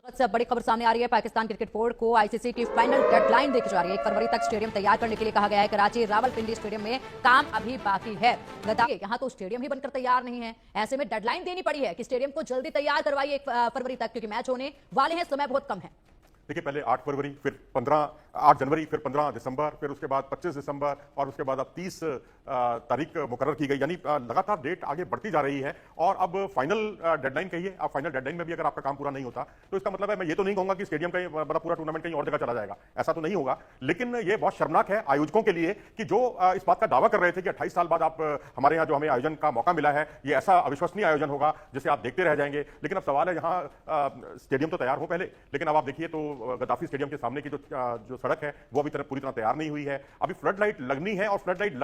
से बड़ी खबर सामने आ रही है। पाकिस्तान क्रिकेट बोर्ड को आईसीसी की फाइनल डेडलाइन देखी जा रही है। 1 फरवरी तक स्टेडियम तैयार करने के लिए कहा गया है। कराची रावलपिंडी स्टेडियम में काम अभी बाकी है। यहाँ तो स्टेडियम ही बनकर तैयार नहीं है, ऐसे में डेडलाइन देनी पड़ी है कि स्टेडियम को जल्दी तैयार करवाइए 1 फरवरी तक, क्योंकि मैच होने वाले हैं, समय बहुत कम है। देखिए, पहले 8 फरवरी, फिर 8 जनवरी, फिर 15 दिसंबर, फिर उसके बाद 25 दिसंबर और उसके बाद अब 30 तारीख मुकर्रर की गई। यानी लगातार डेट आगे बढ़ती जा रही है और अब फाइनल डेडलाइन कहिए। अब फाइनल डेडलाइन में भी अगर आपका काम पूरा नहीं होता तो इसका मतलब है, मैं ये तो नहीं कहूंगा कि स्टेडियम कहीं मतलब पूरा टूर्नामेंट कहीं और जगह चला जाएगा, ऐसा तो नहीं होगा। लेकिन ये बहुत शर्मनाक है आयोजकों के लिए कि जो इस बात का दावा कर रहे थे कि 28 साल बाद आप हमारे यहाँ जो हमें आयोजन का मौका मिला है, ये ऐसा अविश्वसनीय आयोजन होगा जिसे आप देखते रह जाएंगे। लेकिन अब सवाल है, यहाँ स्टेडियम तो तैयार हो पहले, लेकिन अब आप देखिए तो गद्दाफी स्टेडियम के सामने की जो सड़क है वो अभी पूरी तरह तैयार नहीं हुई है। अभी फ्लड लाइट लगनी है और फ्लड लाइट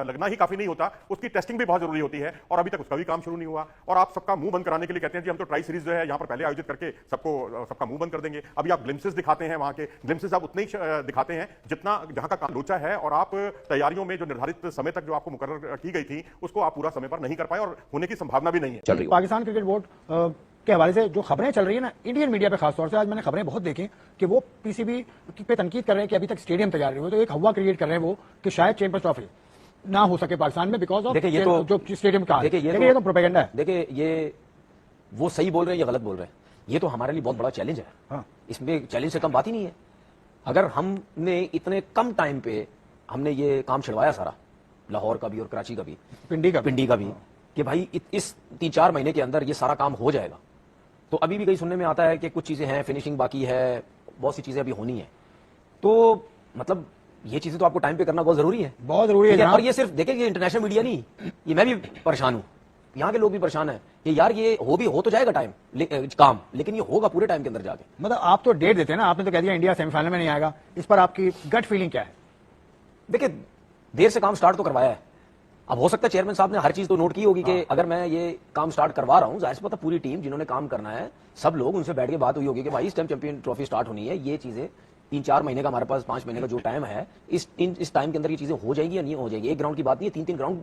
लगना ही काफी नहीं होता, उसकी टेस्टिंग भी बहुत जरूरी होती है और अभी तक उसका भी काम शुरू नहीं हुआ। और आप सबका मुंह बंद कराने के लिए कहते हैं जी हम तो ट्राई सीरीज जो है यहाँ पर पहले आयोजित करके सबका मुंह बंद कर देंगे। अभी आप ग्लिम्सेस दिखाते हैं, वहां के ग्लिम्सेस आप उतने ही दिखाते हैं जितना जहां का काम लोचा है, और आप तैयारियों में जो निर्धारित समय तक जो आपको मुकर्रर की गई थी उसको आप पूरा समय पर नहीं कर पाए और होने की संभावना भी नहीं है। चल रही पाकिस्तान क्रिकेट बोर्ड के हवाले से जो खबरें चल रही है ना, इंडियन मीडिया पे खासतौर से आज मैंने खबरें बहुत देखी कि वो पीसीबी पे तनकीद कर रहे हैं कि अभी तक स्टेडियम तैयार नहीं हुआ, तो एक हवा क्रिएट कर रहे हैं वो कि शायद चैंपियंस ट्रॉफी ना हो सके पाकिस्तान में बिकॉज ऑफ जो स्टेडियम का। देखिए ये तो प्रोपेगेंडा है। देखिए, ये वो सही बोल रहे हैं या गलत बोल रहे हैं, ये तो हमारे लिए बहुत बड़ा चैलेंज है। हाँ। इसमें चैलेंज से कम बात ही नहीं है। अगर हमने इतने कम टाइम पे हमने ये काम छिड़वाया सारा, लाहौर का भी और कराची का भी, पिंडी का भी, कि भाई इस 3-4 महीने के अंदर ये सारा काम हो जाएगा, तो अभी भी कहीं सुनने में आता है कि कुछ चीजें हैं, फिनिशिंग बाकी है, बहुत सी चीजें अभी होनी है। तो मतलब ये चीजें तो आपको टाइम पे करना बहुत जरूरी है, बहुत जरूरी है। और ये सिर्फ देखिए, ये इंटरनेशनल मीडिया नहीं, ये मैं भी परेशान हूं, यहाँ के लोग भी परेशान है कि यार ये हो तो जाएगा काम, लेकिन ये होगा पूरे टाइम के अंदर जाके। मतलब आप तो डेट देते हैं ना, आपने तो कह दिया इंडिया सेमीफाइनल में नहीं आएगा, इस पर आपकी गट फीलिंग क्या है? देखिए, देर से काम स्टार्ट तो करवाया है, अब हो सकता है चेयरमैन साहब ने हर चीज तो नोट की होगी कि अगर मैं ये काम स्टार्ट करवा रहा हूं, जाहिर सी बात है पूरी टीम जिन्होंने काम करना है, सब लोग उनसे बैठ के बात हुई होगी कि भाई इस टाइम चैंपियन ट्रॉफी स्टार्ट होनी है, ये चीजें 3-4 महीने का हमारे पास 5 महीने का जो टाइम है, इस टाइम के अंदर ये चीजें हो जाएगी या नहीं हो जाएगी। एक ग्राउंड की बात नहीं है, 3-3 ग्राउंड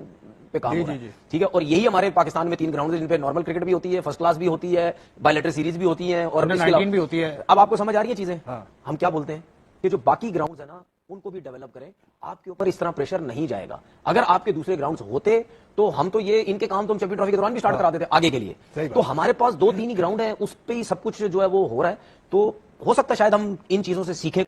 पे काम हो रहा है, ठीक है। और यही हमारे पाकिस्तान में 3 ग्राउंड है जिन पे नॉर्मल क्रिकेट भी होती है, फर्स्ट क्लास भी होती है, बायलैटरल सीरीज भी होती है और भी होती है। अब आपको समझ आ रही है चीजें? हम क्या बोलते हैं कि जो बाकी ग्राउंड है ना, उनको भी डेवलप करें, आपके ऊपर इस तरह प्रेशर नहीं जाएगा। अगर आपके दूसरे ग्राउंड्स होते तो हम तो ये इनके काम तो हम चैंपियन ट्रॉफी के दौरान भी स्टार्ट करा देते आगे के लिए। तो हमारे पास 2-3 ही ग्राउंड है, उस पे ही सब कुछ जो है वो हो रहा है, तो हो सकता है शायद हम इन चीजों से सीखें।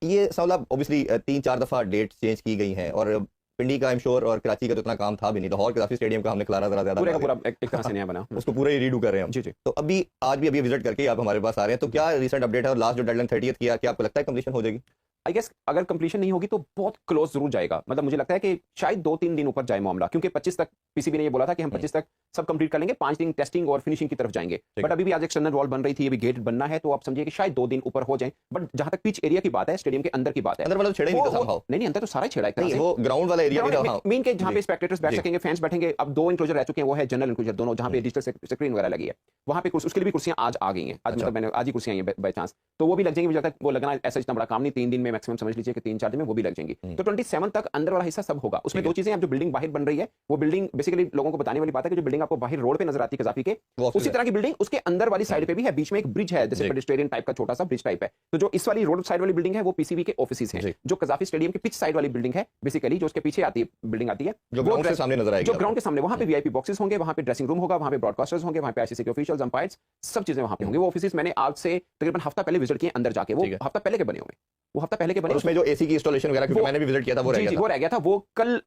ये सवाल ऑब्वियसली 3-4 दफा डेट चेंज की गई है और पिंडी का आई एम श्योर और कराची का तो इतना काम था भी नहीं। लाहौर गद्दाफी स्टेडियम का हमने खिलारा ज्यादा पूरा एक तरह से नया बना, उसको पूरा ही रीडू कर रहे हैं हम। जी। तो अभी आज भी विजिट करके आप हमारे पास आ रहे हैं, तो क्या रिसेंट अपडेट है और लास्ट जो डेडलाइन 30th किया, क्या आपको लगता है कंप्लीशन हो जाएगी? आई गेस अगर कंप्लीशन नहीं होगी तो बहुत क्लोज जरूर जाएगा। मतलब मुझे लगता है कि शायद 2-3 दिन ऊपर जाए मामला, क्योंकि 25 तक पीसीबी ने ये बोला था कि हम 25 तक सब कंप्लीट कर लेंगे, 5 दिन टेस्टिंग और फिनिशिंग की तरफ जाएंगे। बट अभी भी आज एक्सटर्नल वॉल बन रही थी, अभी गेट बनना है, तो आप समझिए कि शायद 2 दिन ऊपर हो जाए। बट जहां तक पिच एरिया की बात है, स्टेडियम के अंदर की बात है, अंदर वाला छेड़ा ही नहीं, अंदर तो सारा छेड़ा है, वो ग्राउंड वाला एरिया मेन के जहां पे स्पेक्टेटर्स बैठ सकेंगे, फैंस बैठेंगे। अब 2 इंक्लोजर रह चुके हैं, वो है जनरल इंक्लोजर दोनों, जहां पे डिजिटल स्क्रीन वगैरह लगी है, वहां पे उसके लिए भी कुर्सियां आज आ गई हैं। मतलब मैंने आज ही कुर्सियां आई हैं बाय चांस, तो वो भी लग जाएंगी। मुझे लगता है वो लगना ऐसा इतना बड़ा काम नहीं, 3 दिन में मैक्सिमम समझ लीजिए कि 3-4 दिन में वो भी लग जाएंगी। तो 27 तक अंदर वाला हिस्सा सब होगा। उसमें 2 चीजें हैं, जो बिल्डिंग बाहर बन रही है, वो बिल्डिंग बेसिकली लोगों को बताने वाली बात है कि जो बिल्डिंग आपको बाहर रोड पे नजर आती है कजाफी के, उसी तरह की बिल्डिंग उसके अंदर वाली साइड पे भी है, बीच में एक ब्रिज है, जैसे पेडिस्ट्रियन टाइप का छोटा सा ब्रिज टाइप है। तो जो इस वाली रोड साइड वाली बिल्डिंग है वो पीसीबी के ऑफिसेज हैं। जो कजाफी स्टेडियम के पिच साइड वाली बिल्डिंग है, बेसिकली जो उसके पीछे आती है बिल्डिंग आती है, जो ग्राउंड के सामने नजर आएगी, जो ग्राउंड के सामने, वहां पे वीआईपी बॉक्सेस होंगे, वहां पे ड्रेसिंग रूम होगा, वहां पे ब्रॉडकास्टर्स होंगे, वहां पे आईसीसी के ऑफिशियल्स, अंपायर्स, सब चीजें वहां पे होंगे। वो ऑफिसेज मैंने आज से तकरीबन हफ्ता पहले विजिट किए अंदर जाके, वो हफ्ता पहले के बने हुए, वो हफ्ता पहले के बने। उसमें जो एसी की इंस्टॉलेशन वगैरह, क्योंकि मैंने भी विजिट किया था, वो रह गया था। वो कल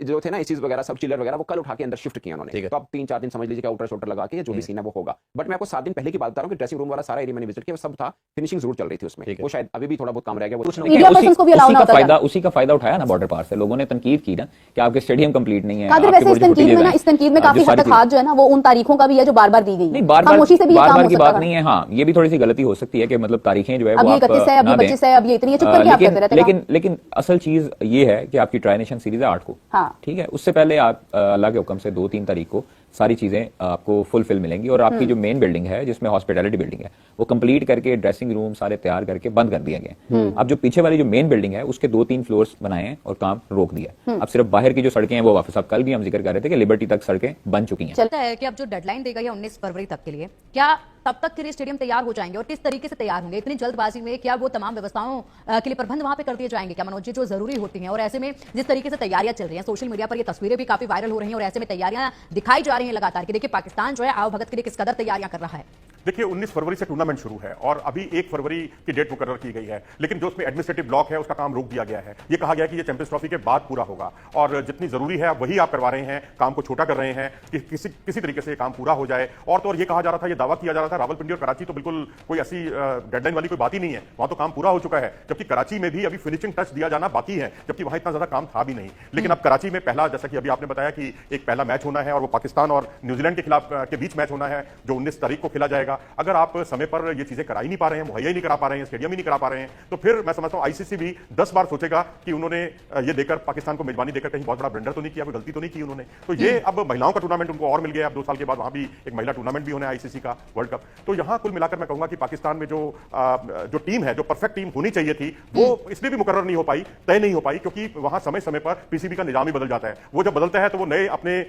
जो थे ना एसीज वगैरह सब चिलर वगैरह, वो कल उठा के अंदर शिफ्ट किया उन्होंने। तो अब 3-4 दिन समझ लीजिए कि आउटर शोल्डर लगा के जो भी सीन है वो होगा। बट मैं आपको 7 दिन पहले की बात बता रहा हूं कि ड्रेसिंग रूम वाला सारा एरिया मैंने विजिट किया, वो सब था, फिनिशिंग जरूर चल रही थी उसमें। वो शायद अभी भी थोड़ा बहुत काम रह गया, उसी का फायदा उठाया ना बॉर्डर पार से। लोगों ने तनकीद की ना कि आपके स्टेडियम कंप्लीट नहीं है। इस तनकीद में काफी हद तक हाथ जो है ना वो उन तारीखों का भी है जो बार-बार दी गई। नहीं, बार-बार की बात नहीं है। हाँ, ये भी थोड़ी सी गलती हो सकती है कि मतलब तारीखें जो है वो 31 है, अभी 25 है, अभी इतनी है, चुप करके आप कहते रहते हैं। लेकिन असल चीज ये है कि आपकी ट्राई नेशन सीरीज है 8 को, ठीक है। उससे पहले आप अल्लाह के हुक्म से 2-3 तारीख को सारी चीजें आपको फुलफिल मिलेंगी और आपकी जो मेन बिल्डिंग है जिसमें हॉस्पिटैलिटी बिल्डिंग है वो कंप्लीट करके ड्रेसिंग रूम सारे तैयार करके बंद कर दिया गया। अब जो पीछे वाली जो मेन बिल्डिंग है उसके 2-3 फ्लोर्स बनाए हैं और काम रोक दिया। अब सिर्फ बाहर की जो सड़कें हैं वो वापस, अब कल भी हम जिक्र कर रहे थे कि लिबर्टी तक सड़कें बन चुकी हैं। चलता है कि अब जो डेडलाइन दी गई है 19 फरवरी तक के लिए, क्या तब तक के लिए स्टेडियम तैयार हो जाएंगे और किस तरीके से तैयार होंगे? इतनी जल्दबाजी में क्या वो तमाम व्यवस्थाओं के लिए प्रबंध वहां पे कर दिए जाएंगे क्या मनोज जी, जो जरूरी होती हैं? और ऐसे में जिस तरीके से तैयारियां चल रही हैं, सोशल मीडिया पर ये तस्वीरें भी काफी वायरल हो रही हैं और ऐसे में तैयारियां दिखाई जा रही हैं लगातार कि देखिए पाकिस्तान जो है आओ भगत के लिए किस कदर तैयारियां कर रहा है। देखिए 19 फरवरी से टूर्नामेंट शुरू है और अभी 1 फरवरी की डेट मुकर्रर की गई है, लेकिन जो उसमें एडमिनिस्ट्रेटिव ब्लॉक है उसका काम रोक दिया गया है। ये कहा गया कि ये चैंपियंस ट्रॉफी के बाद पूरा होगा और जितनी जरूरी है वही आप करवा रहे हैं, काम को छोटा कर रहे हैं कि किसी तरीके से काम पूरा हो जाए। और तो और ये कहा जा रहा था, ये दावा किया जा रहा था रावलपिंडी और कराची तो बिल्कुल कोई ऐसी डेडलाइन वाली कोई बात ही नहीं है, वहां तो काम पूरा हो चुका है, जबकि कराची में भी अभी फिनिशिंग टच दिया जाना बाकी है, जबकि वहां इतना ज्यादा काम था भी नहीं। लेकिन अब कराची में पहला, जैसा कि अभी आपने बताया कि एक पहला मैच होना है और वो पाकिस्तान और न्यूजीलैंड के खिलाफ के बीच मैच होना है जो 19 तारीख को खेला जाएगा। अगर आप समय पर ये चीजें करा ही नहीं पा रहे हैं, मुहैया ही नहीं करा पा रहे हैं, स्टेडियम ही नहीं करा पा रहे हैं, तो फिर मैं समझता हूं आईसीसी भी 10 बार सोचेगा कि उन्होंने ये देकर पाकिस्तान को मेजबानी देकर कहीं बहुत बड़ा ब्लंडर तो नहीं किया, कोई गलती तो नहीं की उन्होंने। तो ये अब महिलाओं का टूर्नामेंट उनको और मिल गया, अब 2 साल के बाद वहां भी एक महिला टूर्नामेंट भी होना है आईसीसी का वर्ल्ड कप। तो यहां कुल मिलाकर मैं कहूंगा कि पाकिस्तान में जो टीम है, जो परफेक्ट टीम होनी चाहिए थी, वो इसलिए भी मुकर्रर नहीं हो पाई, तय नहीं हो पाई, क्योंकि वहां समय समय पर पीसीबी का निजाम ही बदल जाता है। वो जब बदलता है तो वो नए अपने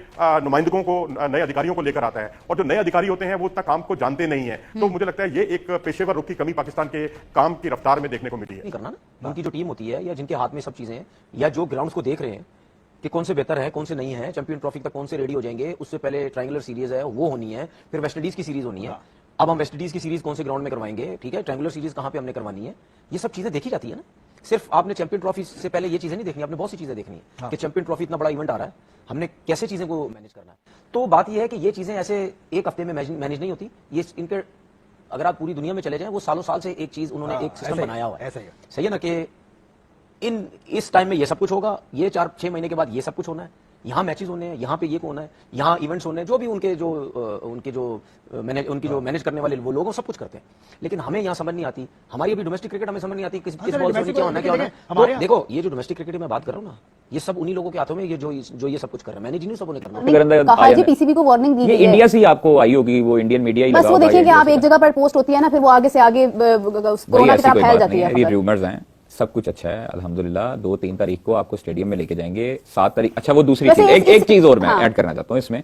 नुमाइंदकों को, नए अधिकारियों को लेकर आता है, और जो नए अधिकारी होते हैं वो उतना काम को जानते नहीं है। तो मुझे लगता है ये एक पेशेवर रुख की कमी पाकिस्तान के काम की रफ्तार में देखने को मिली है। नहीं करना ना, उनकी जो टीम होती है या जिनके हाथ में सब चीजें हैं या जो ग्राउंड्स को देख रहे हैं कि कौन से बेहतर है कौन से नहीं है, चैंपियन ट्रॉफी तक कौन से रेडी हो जाएंगे, उससे पहले ट्रायंगुलर सीरीज है वो होनी है, फिर वेस्टइंडीज की सीरीज होनी है। अब हम वेस्टइंडीज की सीरीज कौन से ग्राउंड में करवाएंगे, ठीक है, ट्रायंगुलर सीरीज कहां पे हमने करवानी है, ये सब चीजें देखी जाती है ना। सिर्फ आपने चैंपियन ट्रॉफी से पहले ये चीजें नहीं देखनी, आपने बहुत सी चीजें देखनी है कि चैंपियन ट्रॉफी इतना बड़ा इवेंट आ रहा है, हमने कैसे चीजें को मैनेज करना है। तो बात यह है कि ये चीजें ऐसे एक हफ्ते में मैनेज नहीं होती, ये इनके अगर आप पूरी दुनिया में चले जाएं वो सालों साल से एक चीज उन्होंने एक सिस्टम बनाया हुआ है, सही है ना, कि इस टाइम में ये सब कुछ होगा, ये 4-6 महीने के बाद ये सब कुछ होना है, यहाँ मैचेस होने हैं, यहाँ पे ये होना है, यहाँ इवेंट्स होने हैं, जो भी उनकी जो मैनेज करने वाले वो लोग सब कुछ करते हैं। लेकिन हमें यहाँ समझ नहीं आती, हमारी अभी डोमेस्टिक क्रिकेट हमें समझ नहीं आती किस बॉल से क्या होना है। तो देखो ये जो डोमेस्टिक क्रिकेट में बात कर रहा हूँ ना, ये सब उन्हीं लोगों के हाथों में ये जो ये सब कुछ कर रहे हैं, मैनेज नहीं सब उन्हें करना। पीसीबी को वार्निंग दी है, इंडिया से आपको आई होगी, वो इंडियन मीडिया ही बस वो देखिए कि आप एक जगह पर पोस्ट होती है ना, फिर वो आगे से आगे कोरोना की तरफ फैल जाती है। रूमर्स हैं, सब कुछ अच्छा है अल्हम्दुलिल्लाह। 2-3 तारीख को आपको स्टेडियम में लेके जाएंगे, 7 तारीख। अच्छा वो दूसरी चीज, एक चीज और मैं ऐड करना चाहता हूँ इसमें।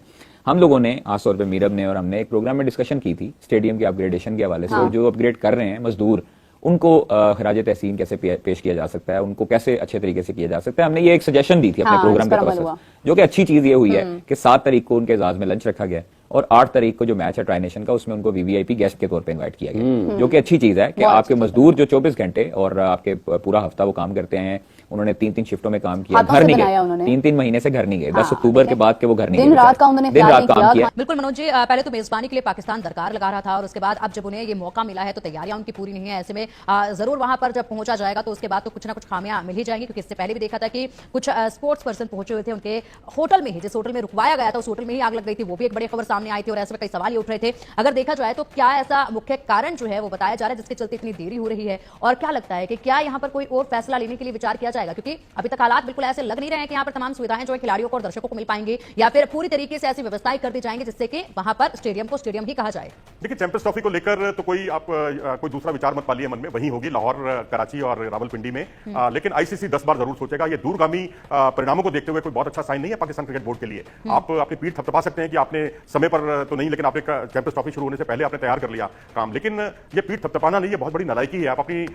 हम लोगों ने खासतौर पे मीरब ने और हमने एक प्रोग्राम में डिस्कशन की थी स्टेडियम के अपग्रेडेशन के हवाले से, और जो अपग्रेड कर रहे हैं मजदूर उनको खराज तहसीन कैसे पेश किया जा सकता है, उनको कैसे अच्छे तरीके से किया जा सकता है। हमने ये एक सजेशन दी थी अपने प्रोग्राम के तरफ से, जो कि अच्छी चीज ये हुई है कि 7 तारीख को उनके एजाज में लंच रखा गया और 8 तारीख को जो मैच है ट्राई नेशन का, उसमें उनको वीवीआईपी गेस्ट के तौर पे इनवाइट किया गया, जो कि अच्छी चीज है कि आपके मजदूर जो 24 घंटे और आपके पूरा हफ्ता वो काम करते हैं, उन्होंने 3-3 शिफ्टों में काम किया, घर नहीं गए, 3-3 महीने से घर नहीं गए, 10 अक्टूबर के बाद के वो घर नहीं गए, दिन रात काम किया। बिल्कुल मनोज जी, पहले तो मेजबानी के लिए पाकिस्तान दरकार लगा रहा था और उसके बाद अब जब उन्हें ये मौका मिला है तो तैयारियां उनकी पूरी नहीं है। ऐसे में जरूर वहां पर जब पहुंचा जाएगा तो उसके बाद तो कुछ ना कुछ खामियां मिल ही जाएंगी, क्योंकि इससे पहले भी देखा था कि कुछ स्पोर्ट्स पर्सन पहुंचे हुए थे उनके होटल में ही, जिस होटल में रुकवाया गया था उस होटल में ही आग लग गई थी, वो भी एक बड़ी खबर सामने आई थी और ऐसे में कई सवाल उठ रहे थे। अगर देखा जाए तो क्या ऐसा मुख्य कारण जो है वो बताया जा रहा है जिसके चलते इतनी देरी हो रही है, और क्या लगता है कि क्या यहाँ पर कोई और फैसला लेने के लिए विचार किया जाएगा? क्योंकि अभी तक हालात बिल्कुल ऐसे लग नहीं रहे हैं कि यहाँ पर तमाम सुविधाएं जो है खिलाड़ियों को और दर्शकों को मिल पाएंगी, या फिर पूरी तरीके से ऐसी व्यवस्थाएं कर दी जाएंगी जिससे कि वहां पर स्टेडियम को स्टेडियम ही कहा जाए। देखिए चैंपियंस ट्रॉफी को लेकर तो कोई दूसरा विचार मत पालिए मन में, वही होगी लाहौर, कराची और रावलपिंडी में। लेकिन आईसीसी 10 बार जरूर सोचेगा। ये दूरगामी परिणामों को देखते हुए कोई बहुत अच्छा साइन नहीं है पाकिस्तान क्रिकेट बोर्ड के लिए। आप अपनी पीठ थपथपा सकते हैं कि आपने समय पर तो नहीं, लेकिन आपने चैंपियंस ट्रॉफी शुरू होने से पहले आपने तैयार कर लिया काम, लेकिन ये पीठ थपथपाना नहीं, ये बहुत बड़ी नालायकी है। आप अपनी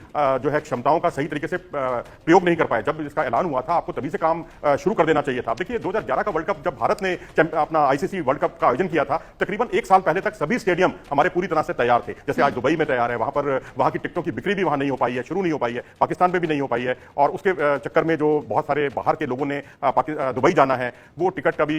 जो है क्षमताओं का सही तरीके से प्रयोग नहीं कर पाए। जब इसका ऐलान हुआ था आपको तभी से काम शुरू कर देना चाहिए था। देखिए 2011 का वर्ल्ड कप जब भारत ने अपना आईसीसी वर्ल्ड कप का आयोजन किया था, तकरीबन 1 साल पहले तक सभी स्टेडियम हमारे पूरी तरह से तैयार थे। जैसे आज दुबई में तैयार है, वहां की टिकटों की बिक्री भी वहां नहीं हो पाई है, शुरू नहीं हो पाई है, पाकिस्तान में भी नहीं हो पाई है, और उसके चक्कर में जो बहुत सारे बाहर के लोगों ने दुबई जाना है वो टिकट कभी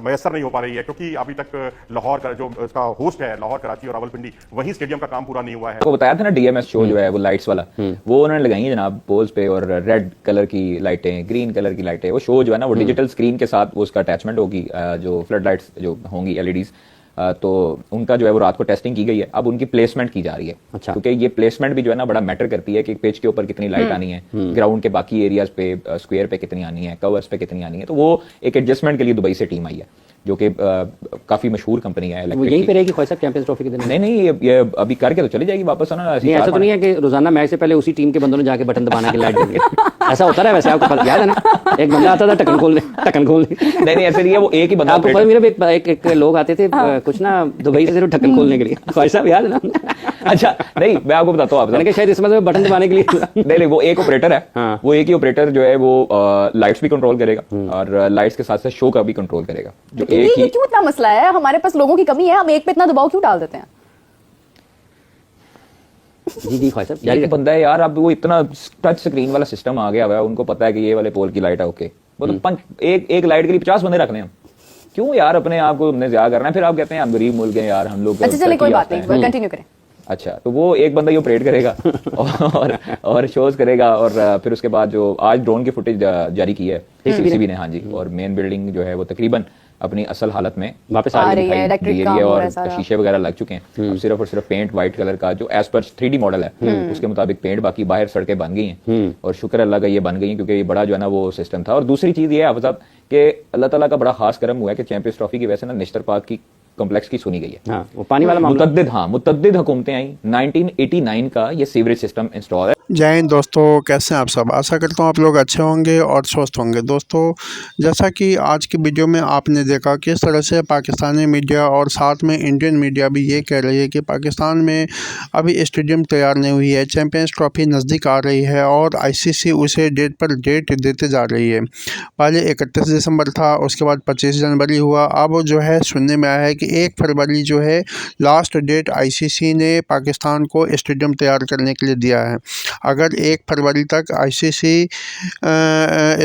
मैसर नहीं हो पा रही है, क्योंकि अभी तक लाहौर का जो इसका होस्ट है, लाहौर, कराची और रावलपिंडी, वहीं स्टेडियम का काम पूरा नहीं हुआ है। आपको बताया था ना डीएमएस शो जो है वो लाइट्स वाला, वो उन्होंने लगाई है जनाब पोल्स पे, और रेड कलर की लाइटें, ग्रीन कलर की लाइटें, वो शो जो है ना वो डिजिटल स्क्रीन के साथ वो उसका अटैचमेंट होगी, जो फ्लड लाइट्स जो होंगी एलईडीज, तो उनका जो है वो रात को टेस्टिंग की गई है, अब उनकी प्लेसमेंट की जा रही है। अच्छा। क्योंकि ये प्लेसमेंट भी जो है ना बड़ा मैटर करती है कि पिच के ऊपर कितनी लाइट आनी है, ग्राउंड के बाकी एरियाज पे, स्क्वायर पे कितनी आनी है, कवर्स पे कितनी आनी है, तो वो एक एडजस्टमेंट के लिए दुबई से टीम आई है, जो कि काफी मशहूर कंपनी है। वो यहीं पे रहेगी ख्वाहिश चैंपियंस ट्रॉफी के दिन? नहीं, ये अभी करके तो चली जाएगी वापस, है ना। ऐसा तो नहीं है कि रोजाना मैच से पहले उसी टीम के बंदों ने जाके बटन दबाना के लाइट ऐसा होता रहा वैसे, आपको पता याद है ना, एक बंदा आता था ढक्कन खोलने। नहीं ऐसे नहीं है, वो एक ही बंदा आपको पता मेरे एक लोग आते थे कुछ ना दुबई से सिर्फ ढक्कन खोलने के लिए, भाई साहब याद है ना। अच्छा नहीं मैं आपको बताता हूँ, मैंने कहा शायद इसमें बटन दबाने के लिए नहीं वो एक ऑपरेटर है। हाँ। वो एक ही ऑपरेटर जो है वो लाइट्स भी कंट्रोल करेगा और लाइट्स के साथ साथ शो का भी कंट्रोल करेगा। जो एक ही क्यों इतना मसला है, हमारे पास लोगों की कमी है, हम एक पे इतना दबाव क्यों डाल देते हैं? जी ख्वाहिश साहब एक बंदा है यार, अब वो इतना टच स्क्रीन वाला सिस्टम आ गया हुआ है, उनको पता है कि ये वाले पोल की लाइट है ओके, वो तो एक लाइट के लिए 50 बंदे रखने हम क्यों यार, अपने आप को हमने ज्यादा करना है, फिर आप कहते हैं हम गरीब मुल्क हैं यार हम लोग। अच्छा चलिए कोई बात नहीं, कंटिन्यू करें। अच्छा तो वो एक बंदा ये ऑपरेट करेगा और शोज करेगा, और फिर उसके बाद जो आज ड्रोन की फुटेज जारी की है पीसीबी ने, हाँ जी, और मेन बिल्डिंग जो है वो तकरीबन अपनी असल हालत में वापस आ रही है और शीशे वगैरह लग चुके हैं। अब सिर्फ और सिर्फ पेंट व्हाइट कलर का जो एज पर 3D मॉडल है उसके मुताबिक पेंट, बाकी बाहर सड़कें बन गई हैं और शुक्र अल्लाह का ये बन गई हैं, क्योंकि ये बड़ा जो है ना वो सिस्टम था। और दूसरी चीज ये है आफत कि अल्लाह ताला का बड़ा खास करम हुआ है कि चैंपियंस ट्रॉफी की वजह से ना निश्तर पाक की कॉम्प्लेक्स की सुनी गई है। हाँ, वो पानी वाला मामला मुतद्दिद हुकूमतें आई, 1989 का ये सीवरेज सिस्टम इंस्टॉल है। जय हिंद दोस्तों, कैसे हैं आप सब। आशा करता हूं आप लोग अच्छे होंगे और स्वस्थ होंगे। दोस्तों जैसा कि आज की वीडियो में आपने देखा किस तरह से पाकिस्तानी मीडिया और साथ में इंडियन मीडिया भी ये कह रही है कि पाकिस्तान में अभी स्टेडियम तैयार नहीं हुई है, चैंपियंस ट्रॉफी नज़दीक आ रही है और आईसीसी उसे डेट पर डेट देते जा रही है। पहले 31 दिसंबर था, उसके बाद 25 जनवरी हुआ, अब जो है सुनने में आया है कि 1 फरवरी जो है लास्ट डेट आईसीसी ने पाकिस्तान को स्टेडियम तैयार करने के लिए दिया है। अगर 1 फरवरी तक आईसीसी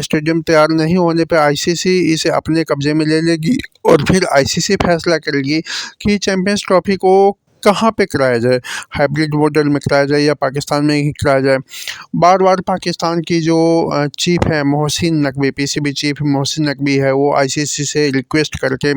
स्टेडियम तैयार नहीं होने पर आईसीसी इसे अपने कब्जे में ले लेगी और फिर आईसीसी फैसला करेगी कि चैंपियंस ट्रॉफी को कहाँ पे कराया जाए, हाइब्रिड मॉडल में कराया जाए या पाकिस्तान में ही कराया जाए। बार बार पाकिस्तान की जो चीफ है मोहसिन नकवी, पीसीबी चीफ मोहसिन नकवी है, वो आईसीसी से रिक्वेस्ट करके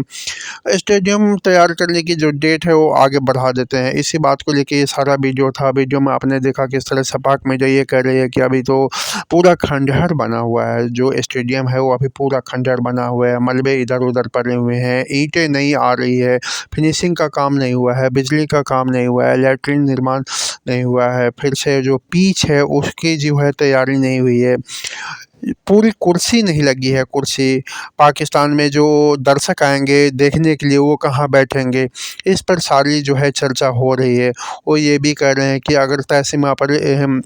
स्टेडियम तैयार करने की जो डेट है वो आगे बढ़ा देते हैं। इसी बात को लेके ये सारा वीडियो था। वीडियो में आपने देखा किस तरह से पाक मीडिया ये कह रही है कि अभी तो पूरा खंडहर बना हुआ है, जो स्टेडियम है वो अभी पूरा खंडहर बना हुआ है, मलबे इधर उधर पड़े हुए हैं, ईंटें नहीं आ रही है, फिनिशिंग का काम नहीं हुआ है, बिजली का काम नहीं हुआ है, लैट्रिन निर्माण नहीं हुआ है, फिर से जो पिच है उसकी जो है तैयारी नहीं हुई है, पूरी कुर्सी नहीं लगी है। कुर्सी पाकिस्तान में जो दर्शक आएंगे देखने के लिए वो कहाँ बैठेंगे, इस पर सारी जो है चर्चा हो रही है। वो ये भी कह रहे हैं कि अगर तय सीमा पर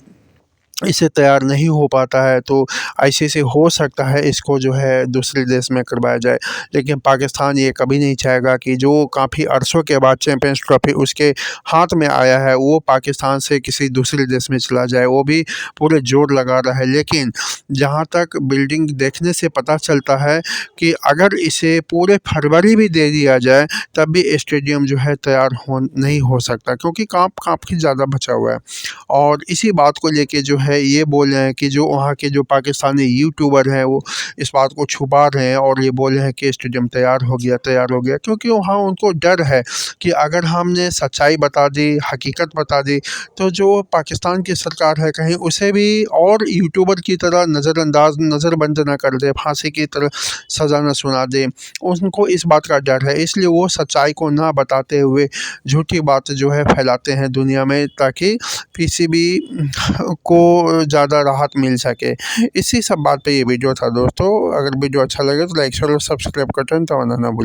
इसे तैयार नहीं हो पाता है तो आईसीसी हो सकता है इसको जो है दूसरे देश में करवाया जाए, लेकिन पाकिस्तान ये कभी नहीं चाहेगा कि जो काफ़ी अरसों के बाद चैंपियंस ट्रॉफी उसके हाथ में आया है वो पाकिस्तान से किसी दूसरे देश में चला जाए। वो भी पूरे जोर लगा रहा है, लेकिन जहाँ तक बिल्डिंग देखने से पता चलता है कि अगर इसे पूरे फरवरी भी दे दिया जाए तब भी स्टेडियम जो है तैयार नहीं हो सकता, क्योंकि काम काफ़ी ज़्यादा बचा हुआ है। और इसी बात को लेके जो है ये बोल रहे हैं कि जो वहाँ के जो पाकिस्तानी यूट्यूबर हैं वो इस बात को छुपा रहे हैं और ये बोल रहे हैं कि स्टेडियम तैयार हो गया, क्योंकि वहाँ उनको डर है कि अगर हमने सच्चाई बता दी, हकीकत बता दी, तो जो पाकिस्तान की सरकार है कहीं उसे भी और यूट्यूबर की तरह नज़रबंद ना कर दे, फांसी की तरह सज़ा न सुना दे। उनको इस बात का डर है, इसलिए वो सच्चाई को ना बताते हुए झूठी बात जो है फैलाते हैं दुनिया में, ताकि पीसीबी को ज़्यादा राहत मिल सके। इसी सब बात पे ये वीडियो था दोस्तों। अगर वीडियो अच्छा लगे तो लाइक शेयर और सब्सक्राइब कर दें, तो ना भूलें।